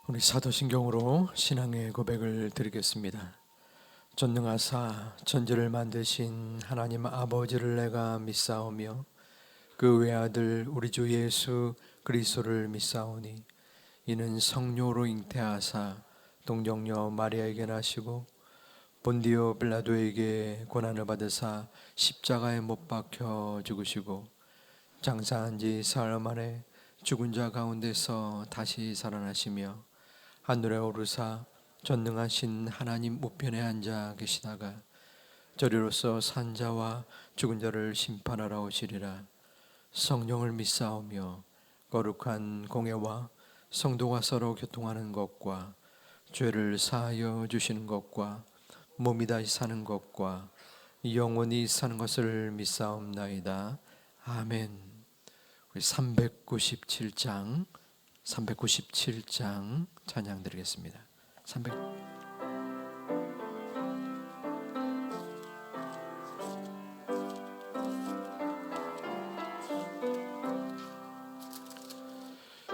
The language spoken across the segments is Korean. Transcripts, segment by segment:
우리 사도신경으로 신앙의 고백을 드리겠습니다. 전능하사 천지를 만드신 하나님 아버지를 내가 믿사오며 그 외아들 우리 주 예수 그리스도를 믿사오니 이는 성령으로 잉태하사 동정녀 마리아에게 나시고 본디오 빌라도에게 고난을 받으사 십자가에 못 박혀 죽으시고 장사한 지 사흘 만에 죽은 자 가운데서 다시 살아나시며 하늘에 오르사 전능하신 하나님 우편에 앉아 계시다가 저리로서 산 자와 죽은 자를 심판하러 오시리라. 성령을 믿사오며 거룩한 공예와 성도가 서로 교통하는 것과 죄를 사하여 주시는 것과 몸이 다시 사는 것과 영원히 사는 것을 믿사옵나이다. 아멘. 우리 397장 찬양 드리겠습니다. 300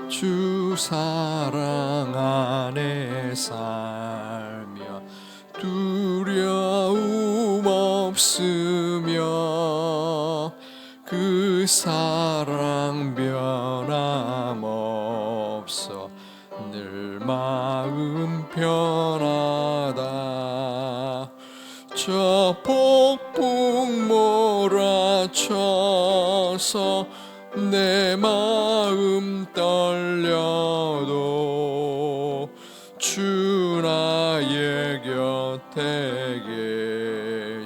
주 사랑 안에 살며 두려움 없으며 그 사랑 변함없어 늘 마음 편하다. 저 폭풍 몰아쳐서 내 마음 떨려도 주 나의 곁에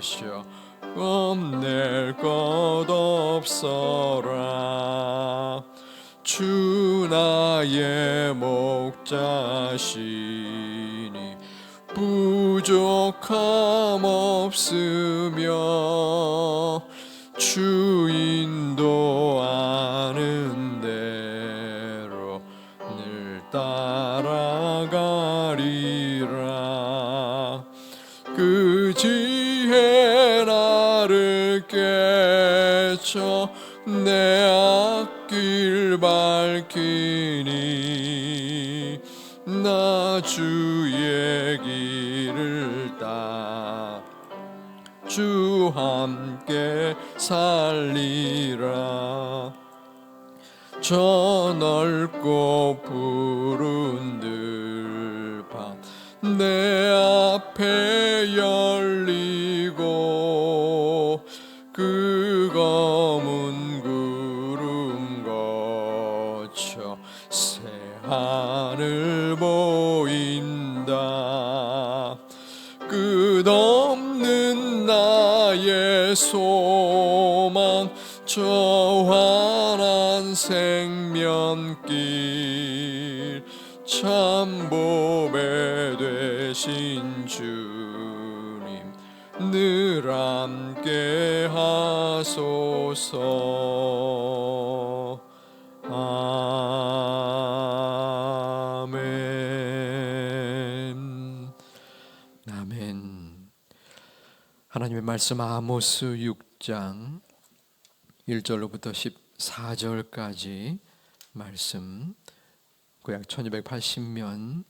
계셔 겁낼 것 없어라. 주 나의 목자시니 부족함 없으며 주 인도하는 대로 늘 따라가리라. 그 지혜 나를 깨쳐 내 앞길 밝히니 나 주의 길을 따 주 함께 살리라. 저 넓고 푸른 들판 내 앞에 열리고 그 검은 구름 거쳐 새 하늘 보인다. 끝없는 나의 소망 저 환한 생명길 참 보배 되신 주님 늘 함께 하소서. 아멘. 아멘. 하나님의 말씀 아모스 6장 1절로부터 14절까지 말씀, 구약 1280년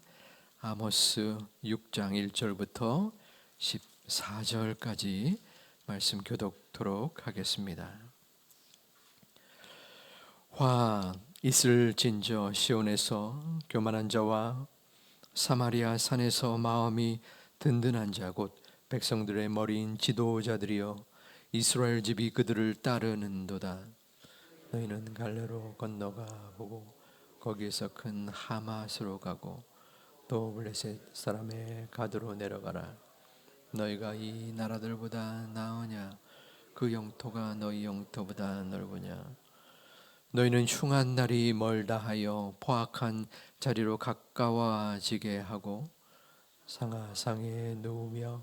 아모스 6장 1절부터 14절까지 말씀 교독토록 하겠습니다. 화 이슬진저 시온에서 교만한 자와 사마리아 산에서 마음이 든든한 자 곧 백성들의 머리인 지도자들이여 이스라엘 집이 그들을 따르는도다. 너희는 갈레로 건너가 보고 거기에서 큰 하맛으로 가고 또 블레셋 사람의 가드로 내려가라. 너희가 이 나라들보다 나으냐? 그 영토가 너희 영토보다 넓으냐? 너희는 흉한 날이 멀다 하여 포악한 자리로 가까워지게 하고 상하상에 누우며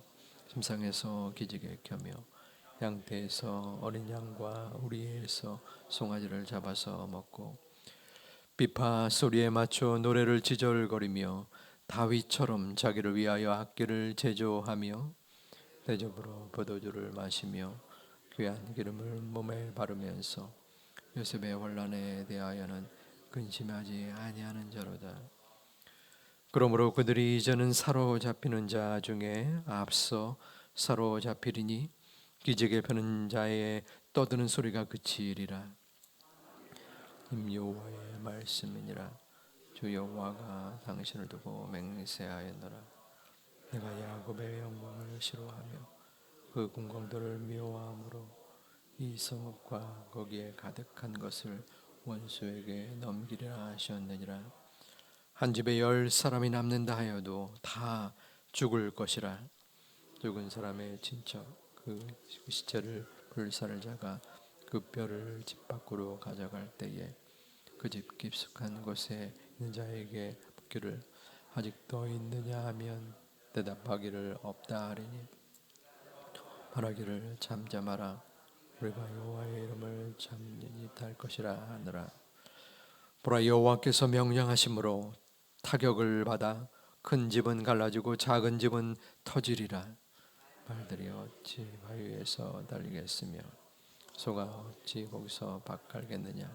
침상에서 기지개 켜며 양떼에서 어린 양과 우리에서 송아지를 잡아서 먹고 비파 소리에 맞춰 노래를 지절거리며 다윗처럼 자기를 위하여 악기를 제조하며 대접으로 포도주를 마시며 귀한 기름을 몸에 바르면서 요셉의 환난에 대하여는 근심하지 아니하는 자로다. 그러므로 그들이 이제는 사로잡히는 자 중에 앞서 사로잡히리니 기적에 펴는 자의 떠드는 소리가 그치리라. 여호와의 말씀이니라. 주 여호와가 당신을 두고 맹세하였노라. 내가 야곱의 영광을 싫어하며 그 궁궐들을 미워함으로 이 성읍과 거기에 가득한 것을 원수에게 넘기리라 하셨느니라. 한 집에 10사람이 남는다 하여도 다 죽을 것이라. 죽은 사람의 친척 그 시체를 불사를 자가 그 뼈를 집 밖으로 가져갈 때에 그 집 깊숙한 곳에 있는 자에게 묻기를 아직도 있느냐 하면 대답하기를 없다 하리니 말하기를 잠잠하라. 우리가 여호와의 이름을 잠잠히 탈 것이라 하느라. 보라, 여호와께서 명령하심으로 타격을 받아 큰 집은 갈라지고 작은 집은 터지리라. 말들이 어찌 바위에서 달리겠으며 소가 어찌 거기서 박 갈겠느냐.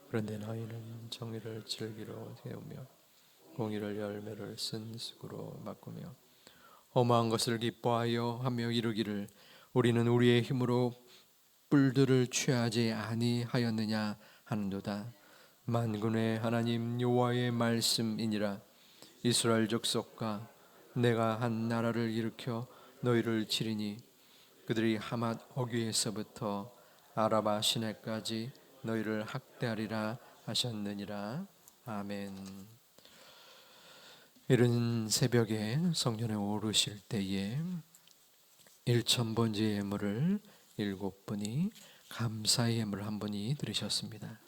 그런데 너희는 정의를 즐기로 세우며 공의를 열매를 쓴 쑥으로 바꾸며 허무한 것을 기뻐하여 하며 이르기를 우리는 우리의 힘으로 뿔들을 취하지 아니하였느냐 하는도다. 만군의 하나님 여호와의 말씀이니라. 이스라엘 족속과 내가 한 나라를 일으켜 너희를 치리니 그들이 하맛 어귀에서부터 아라바 시내까지 너희를 학대하리라 하셨느니라. 아멘. 이른 새벽에 성전에 오르실 때에 일천번째 예물을 7분이, 감사의 예물 1분이 드리셨습니다.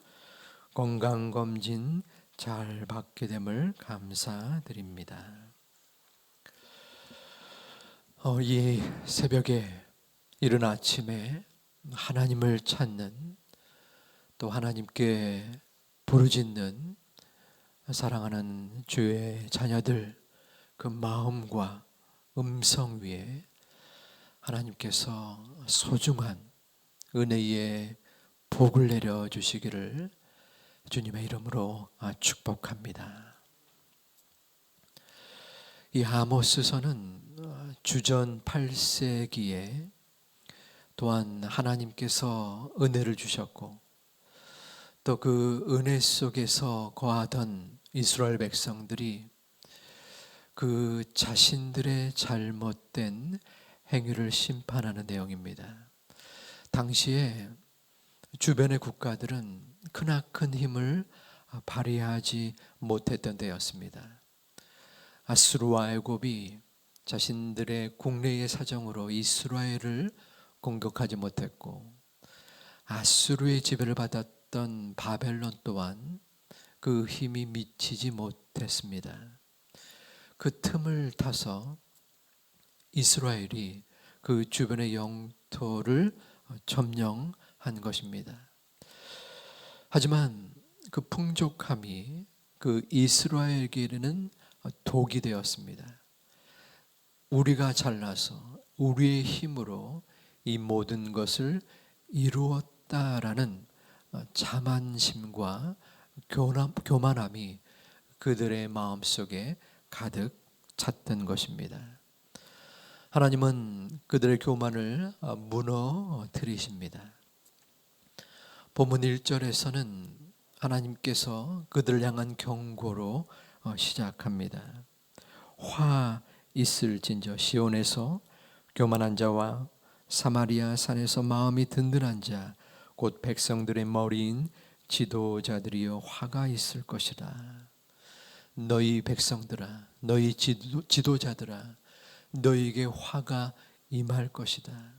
건강검진 잘 받게 됨을 감사드립니다. 이 새벽에 이른 아침에 하나님을 찾는, 또 하나님께 부르짖는 사랑하는 주의 자녀들, 그 마음과 음성 위에 하나님께서 소중한 은혜의 복을 내려 주시기를 주님의 이름으로 축복합니다. 이 아모스서는 주전 8세기에 또한 하나님께서 은혜를 주셨고 또 그 은혜 속에서 거하던 이스라엘 백성들이 그 자신들의 잘못된 행위를 심판하는 내용입니다. 당시에 주변의 국가들은 크나큰 힘을 발휘하지 못했던 때였습니다. 아수르와 애굽이 자신들의 국내의 사정으로 이스라엘을 공격하지 못했고, 아수르의 지배를 받았던 바벨론 또한 그 힘이 미치지 못했습니다. 그 틈을 타서 이스라엘이 그 주변의 영토를 점령한 것입니다. 하지만 그 풍족함이 그 이스라엘에게는 독이 되었습니다. 우리가 잘나서 우리의 힘으로 이 모든 것을 이루었다라는 자만심과 교만함이 그들의 마음속에 가득 찼던 것입니다. 하나님은 그들의 교만을 무너뜨리십니다. 본문 1절에서는 하나님께서 그들을 향한 경고로 시작합니다. 화 있을진저 시온에서 교만한 자와 사마리아 산에서 마음이 든든한 자 곧 백성들의 머리인 지도자들이여 화가 있을 것이라. 너희 백성들아, 너희 지도자들아, 너희에게 화가 임할 것이다.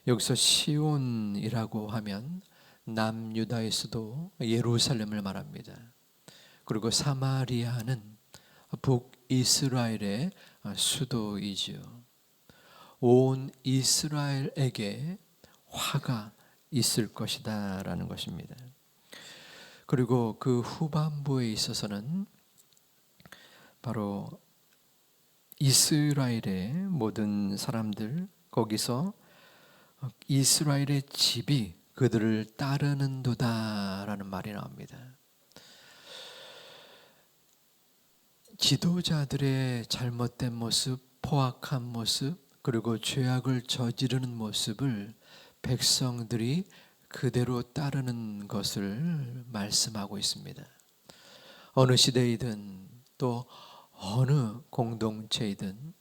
여기서 시온이라고 하면 남유다에서도 예루살렘을 말합니다. 그리고 사마리아는 북이스라엘의 수도이지요. 온 이스라엘에게 화가 있을 것이다 라는 것입니다. 그리고 그 후반부에 있어서는 바로 이스라엘의 모든 사람들, 거기서 이스라엘의 집이 그들을 따르는도다 라는 말이 나옵니다. 지도자들의 잘못된 모습, 포악한 모습, 그리고 죄악을 저지르는 모습을 백성들이 그대로 따르는 것을 말씀하고 있습니다. 어느 시대이든 또 어느 공동체이든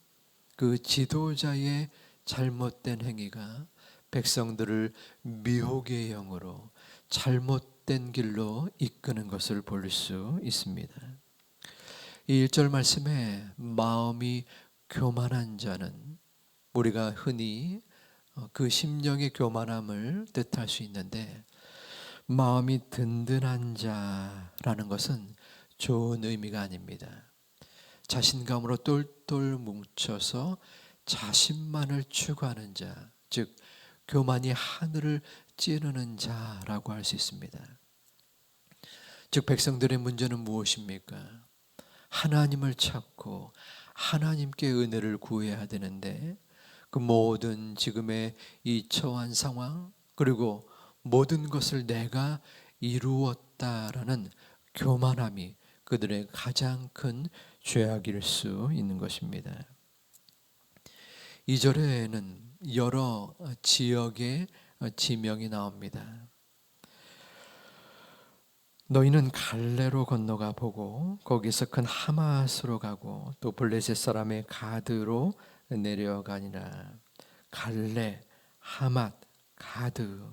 그 지도자의 잘못된 행위가 백성들을 미혹의 영으로 잘못된 길로 이끄는 것을 볼 수 있습니다. 이 1절 말씀에 마음이 교만한 자는, 우리가 흔히 그 심령의 교만함을 뜻할 수 있는데, 마음이 든든한 자라는 것은 좋은 의미가 아닙니다. 자신감으로 똘똘 뭉쳐서 자신만을 추구하는 자, 즉 교만이 하늘을 찌르는 자라고 할 수 있습니다. 즉 백성들의 문제는 무엇입니까? 하나님을 찾고 하나님께 은혜를 구해야 되는데, 그 모든 지금의 이 처한 상황, 그리고 모든 것을 내가 이루었다라는 교만함이 그들의 가장 큰 죄악일 수 있는 것입니다. 2절에는 여러 지역의 지명이 나옵니다. 너희는 갈레로 건너가 보고 거기서 큰 하맛으로 가고 또 블레셋 사람의 가드로 내려가니라. 갈레, 하맛, 가드,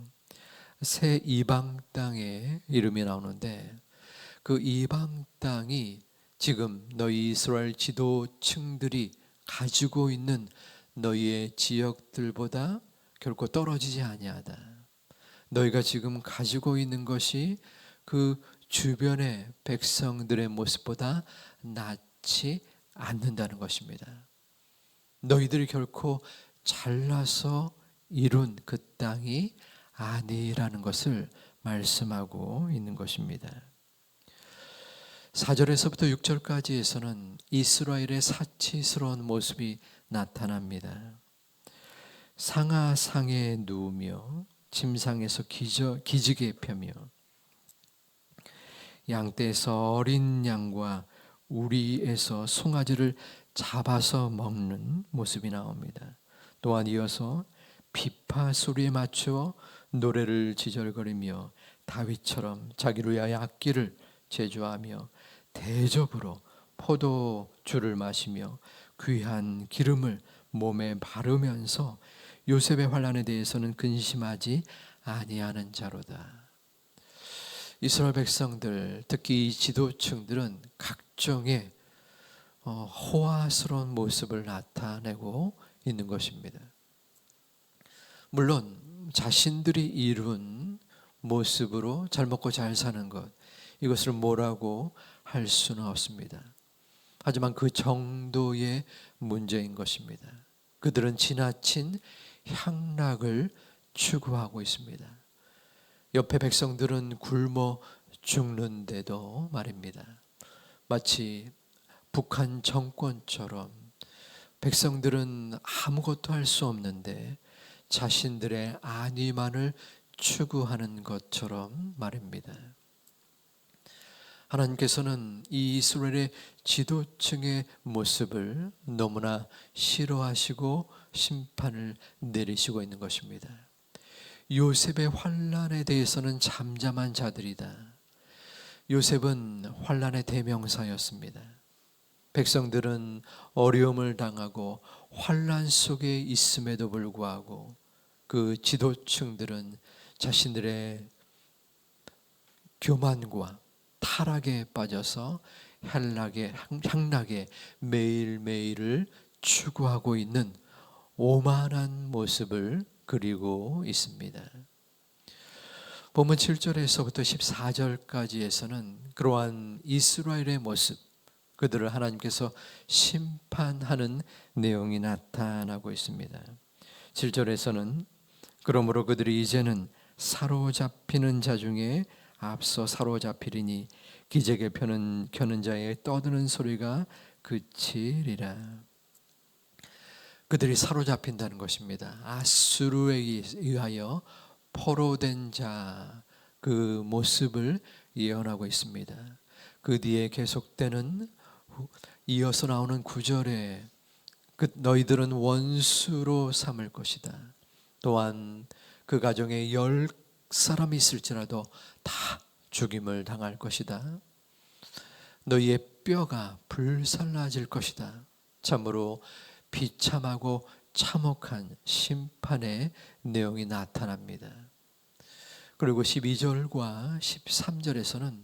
세 이방 땅의 이름이 나오는데, 그 이방 땅이 지금 너희 이스라엘 지도층들이 가지고 있는 너희의 지역들보다 결코 떨어지지 아니하다. 너희가 지금 가지고 있는 것이 그 주변의 백성들의 모습보다 낫지 않는다는 것입니다. 너희들이 결코 잘나서 이룬 그 땅이 아니라는 것을 말씀하고 있는 것입니다. 4절에서부터 6절까지에서는 이스라엘의 사치스러운 모습이 나타납니다. 상하상에 누우며 침상에서 기지개 펴며 양떼에서 어린 양과 우리에서 송아지를 잡아서 먹는 모습이 나옵니다. 또한 이어서 비파 소리에 맞추어 노래를 지절거리며 다윗처럼 자기를 위하여 악기를 제조하며 대접으로 포도주를 마시며 귀한 기름을 몸에 바르면서 요셉의 환난에 대해서는 근심하지 아니하는 자로다. 이스라엘 백성들, 특히 이 지도층들은 각종의 호화스러운 모습을 나타내고 있는 것입니다. 물론 자신들이 이룬 모습으로 잘 먹고 잘 사는 것, 이것을 뭐라고 할 수는 없습니다. 하지만 그 정도의 문제인 것입니다. 그들은 지나친 향락을 추구하고 있습니다. 옆에 백성들은 굶어 죽는데도 말입니다. 마치 북한 정권처럼 백성들은 아무것도 할 수 없는데 자신들의 안위만을 추구하는 것처럼 말입니다. 하나님께서는 이 이스라엘의 지도층의 모습을 너무나 싫어하시고 심판을 내리시고 있는 것입니다. 요셉의 환난에 대해서는 잠잠한 자들이다. 요셉은 환난의 대명사였습니다. 백성들은 어려움을 당하고 환난 속에 있음에도 불구하고 그 지도층들은 자신들의 교만과 타락에 빠져서 향락에 매일매일을 추구하고 있는 오만한 모습을 그리고 있습니다. 본문 7절에서부터 14절까지에서는 그러한 이스라엘의 모습, 그들을 하나님께서 심판하는 내용이 나타나고 있습니다. 7절에서는 그러므로 그들이 이제는 사로잡히는 자 중에 앞서 사로잡히리니 기저귀 펴는 자의 떠드는 소리가 그치리라. 그들이 사로잡힌다는 것입니다. 아수르에 의하여 포로된 자, 그 모습을 예언하고 있습니다. 그 뒤에 계속되는 이어서 나오는 9절에 그 너희들은 원수로 삼을 것이다. 또한 그 가정에 10사람이 있을지라도 다 죽임을 당할 것이다. 너희의 뼈가 불살라질 것이다. 참으로 비참하고 참혹한 심판의 내용이 나타납니다. 그리고 12절과 13절에서는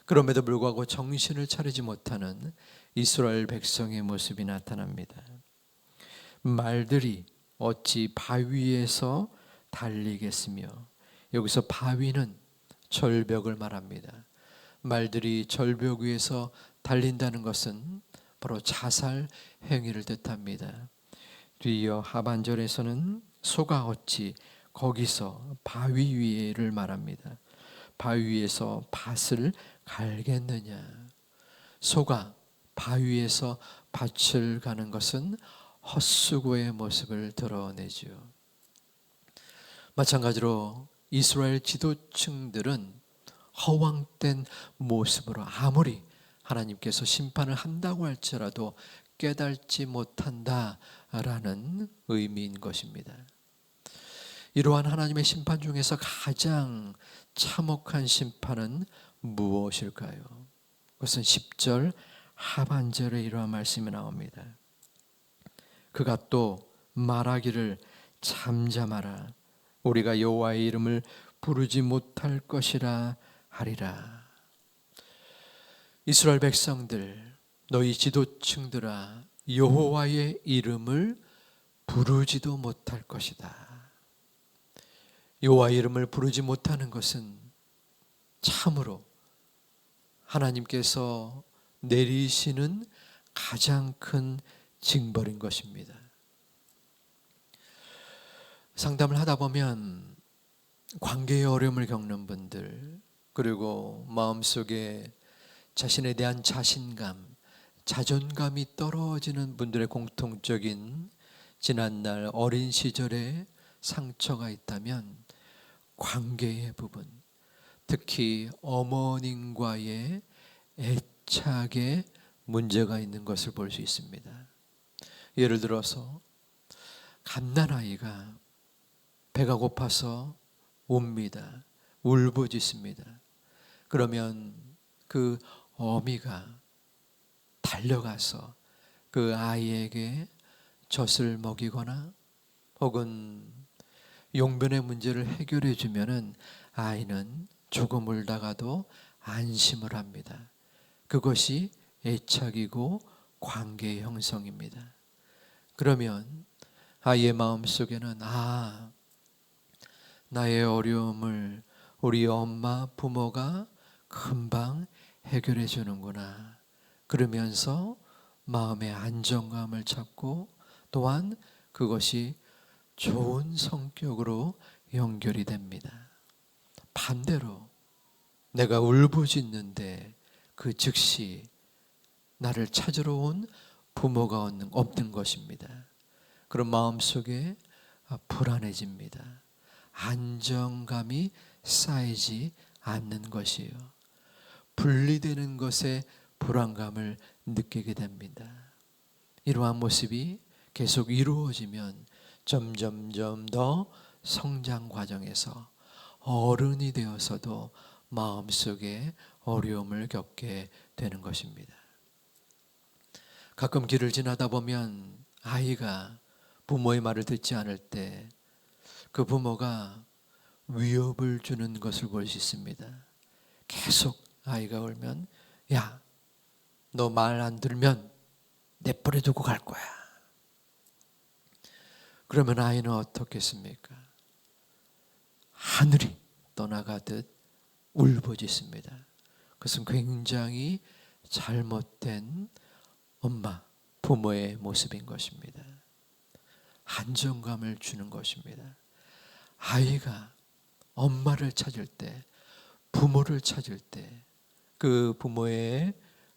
그럼에도 불구하고 정신을 차리지 못하는 이스라엘 백성의 모습이 나타납니다. 말들이 어찌 바위에서 달리겠으며, 여기서 바위는 절벽을 말합니다. 말들이 절벽 위에서 달린다는 것은 바로 자살 행위를 뜻합니다. 뒤이어 하반절에서는 소가 어찌 거기서 바위 위에를 말합니다. 바위 위에서 밭을 갈겠느냐. 소가 바위 위에서 밭을 가는 것은 헛수고의 모습을 드러내죠. 마찬가지로 이스라엘 지도층들은 허황된 모습으로 아무리 하나님께서 심판을 한다고 할지라도 깨닫지 못한다라는 의미인 것입니다. 이러한 하나님의 심판 중에서 가장 참혹한 심판은 무엇일까요? 그것은 10절 하반절에 이러한 말씀이 나옵니다. 그가 또 말하기를 잠잠하라. 우리가 여호와의 이름을 부르지 못할 것이라 하리라. 이스라엘 백성들, 너희 지도층들아, 여호와의 이름을 부르지도 못할 것이다. 여호와의 이름을 부르지 못하는 것은 참으로 하나님께서 내리시는 가장 큰 징벌인 것입니다. 상담을 하다 보면 관계의 어려움을 겪는 분들, 그리고 마음속에 자신에 대한 자신감, 자존감이 떨어지는 분들의 공통적인 지난날 어린 시절의 상처가 있다면 관계의 부분, 특히 어머님과의 애착에 문제가 있는 것을 볼 수 있습니다. 예를 들어서 갓난아이가 배가 고파서 옵니다. 울부짖습니다. 그러면 그 어미가 달려가서 그 아이에게 젖을 먹이거나 혹은 용변의 문제를 해결해 주면은 아이는 조금 울다가도 안심을 합니다. 그것이 애착이고 관계의 형성입니다. 그러면 아이의 마음속에는 나의 어려움을 우리 엄마 부모가 금방 해결해 주는구나. 그러면서 마음의 안정감을 찾고 또한 그것이 좋은 성격으로 연결이 됩니다. 반대로 내가 울부짖는데 그 즉시 나를 찾으러 온 부모가 없는 것입니다. 그런 마음속에 불안해집니다. 안정감이 쌓이지 않는 것이에요. 분리되는 것에 불안감을 느끼게 됩니다. 이러한 모습이 계속 이루어지면 점점점 더 성장 과정에서 어른이 되어서도 마음속에 어려움을 겪게 되는 것입니다. 가끔 길을 지나다 보면 아이가 부모의 말을 듣지 않을 때 그 부모가 위협을 주는 것을 볼 수 있습니다. 계속 아이가 울면 야, 너 말 안 들으면 내버려 두고 갈 거야. 그러면 아이는 어떻겠습니까? 하늘이 떠나가듯 울부짖습니다. 그것은 굉장히 잘못된 엄마, 부모의 모습인 것입니다. 안정감을 주는 것입니다. 아이가 엄마를 찾을 때, 부모를 찾을 때 그 부모의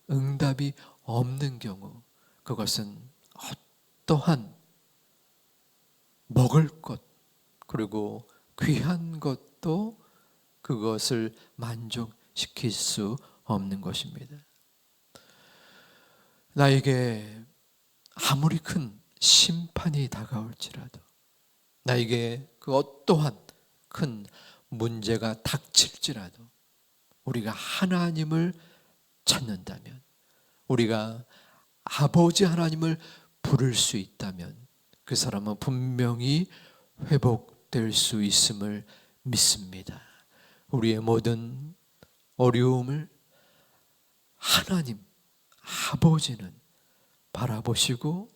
응답이 없는 경우 그것은 어떠한 먹을 것 그리고 귀한 것도 그것을 만족시킬 수 없는 것입니다. 나에게 아무리 큰 심판이 다가올지라도, 나에게 그 어떠한 큰 문제가 닥칠지라도 우리가 하나님을 찾는다면, 우리가 아버지 하나님을 부를 수 있다면 그 사람은 분명히 회복될 수 있음을 믿습니다. 우리의 모든 어려움을 하나님 아버지는 바라보시고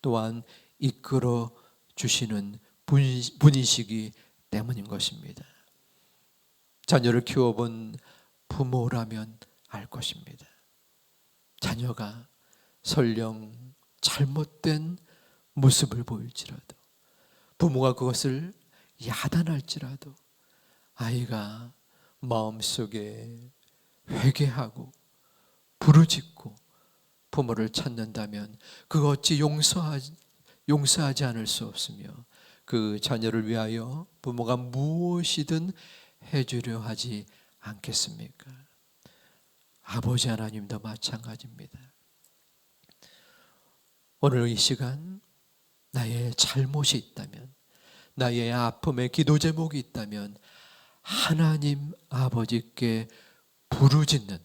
또한 이끌어 주시는 분이시기 때문인 것입니다. 자녀를 키워본 부모라면 알 것입니다. 자녀가 설령 잘못된 모습을 보일지라도, 부모가 그것을 야단할지라도 아이가 마음속에 회개하고 부르짖고 부모를 찾는다면 그거 어찌 용서하지 않을 수 없으며, 그 자녀를 위하여 부모가 무엇이든 해주려 하지 않겠습니까? 아버지 하나님도 마찬가지입니다. 오늘 이 시간 나의 잘못이 있다면, 나의 아픔의 기도 제목이 있다면 하나님 아버지께 부르짖는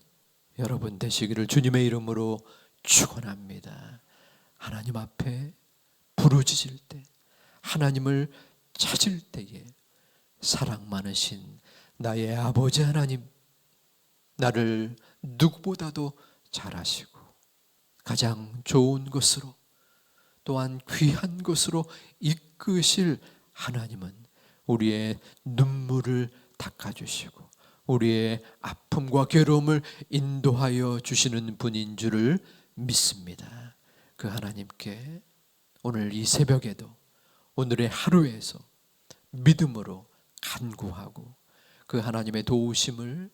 여러분 되시기를 주님의 이름으로 축원합니다. 하나님 앞에 부르짖을 때, 하나님을 찾을 때에 사랑 많으신 나의 아버지 하나님, 나를 누구보다도 잘 아시고 가장 좋은 것으로 또한 귀한 것으로 이끄실 하나님은 우리의 눈물을 닦아주시고 우리의 아픔과 괴로움을 인도하여 주시는 분인 줄을 믿습니다. 그 하나님께 오늘 이 새벽에도, 오늘의 하루에서 믿음으로 간구하고 그 하나님의 도우심을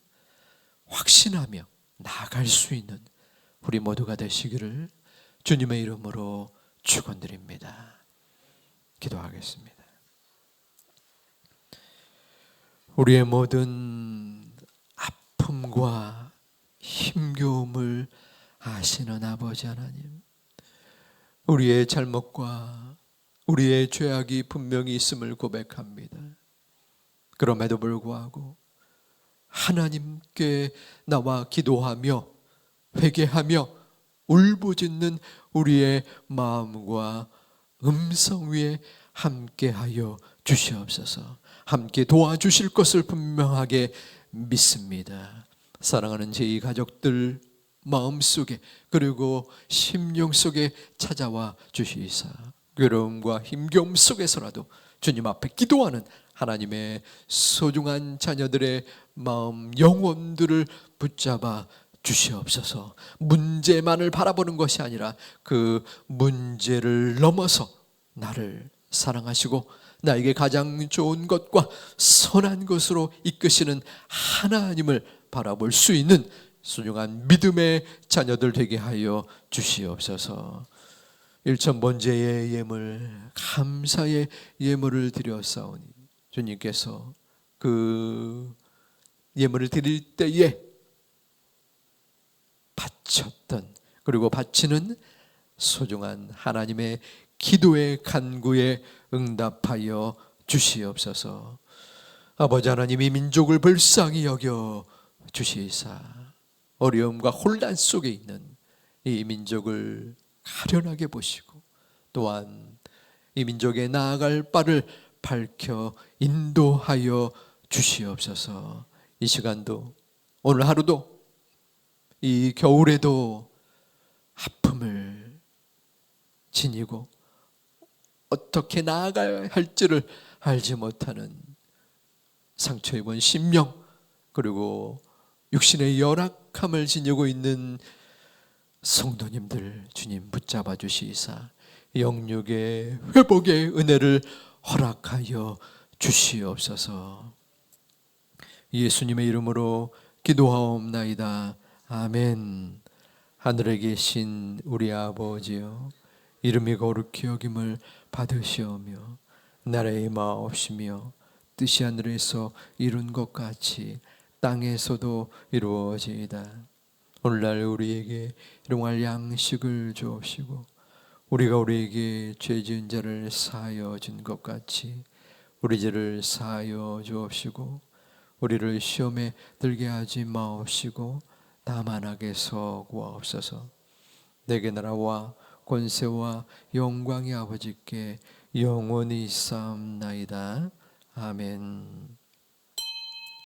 확신하며 나아갈 수 있는 우리 모두가 되시기를 주님의 이름으로 축원드립니다. 기도하겠습니다. 우리의 모든 아픔과 힘겨움을 아시는 아버지 하나님, 우리의 잘못과 우리의 죄악이 분명히 있음을 고백합니다. 그럼에도 불구하고 하나님께 나와 기도하며 회개하며 울부짖는 우리의 마음과 음성 위에 함께하여 주시옵소서. 함께 도와주실 것을 분명하게 믿습니다. 사랑하는 제 가족들 마음속에 그리고 심령 속에 찾아와 주시사 괴로움과 힘겨움 속에서라도 주님 앞에 기도하는 하나님의 소중한 자녀들의 마음 영혼들을 붙잡아 주시옵소서. 문제만을 바라보는 것이 아니라 그 문제를 넘어서 나를 사랑하시고 나에게 가장 좋은 것과 선한 것으로 이끄시는 하나님을 바라볼 수 있는 소중한 믿음의 자녀들 되게 하여 주시옵소서. 일천번제의 예물, 감사의 예물을 드렸사오니 주님께서 그 예물을 드릴 때에 바쳤던 그리고 바치는 소중한 하나님의 기도의 간구에 응답하여 주시옵소서. 아버지 하나님, 이 민족을 불쌍히 여겨 주시사 어려움과 혼란 속에 있는 이 민족을 가련하게 보시고 또한 이 민족에 나아갈 바를 밝혀 인도하여 주시옵소서. 이 시간도 오늘 하루도 이 겨울에도 아픔을 지니고 어떻게 나아가야 할지를 알지 못하는 상처 입은 심령 그리고 육신의 열악함을 지니고 있는 성도님들 주님 붙잡아 주시사 영육의 회복의 은혜를 허락하여 주시옵소서. 예수님의 이름으로 기도하옵나이다. 아멘. 하늘에 계신 우리 아버지여, 이름이 거룩히 여김을 받으시오며 나라의 임하옵시며 뜻이 하늘에서 이룬 것 같이 땅에서도 이루어지이다. 오늘날 우리에게 일용할 양식을 주옵시고 우리가 우리에게 죄 지은 자를 사하여 준 것 같이 우리 죄를 사하여 주옵시고 우리를 시험에 들게 하지 마옵시고 다만 악에서 구하옵소서. 내게 나라와 권세와 영광이 아버지께 영원히 있사옵나이다. 아멘.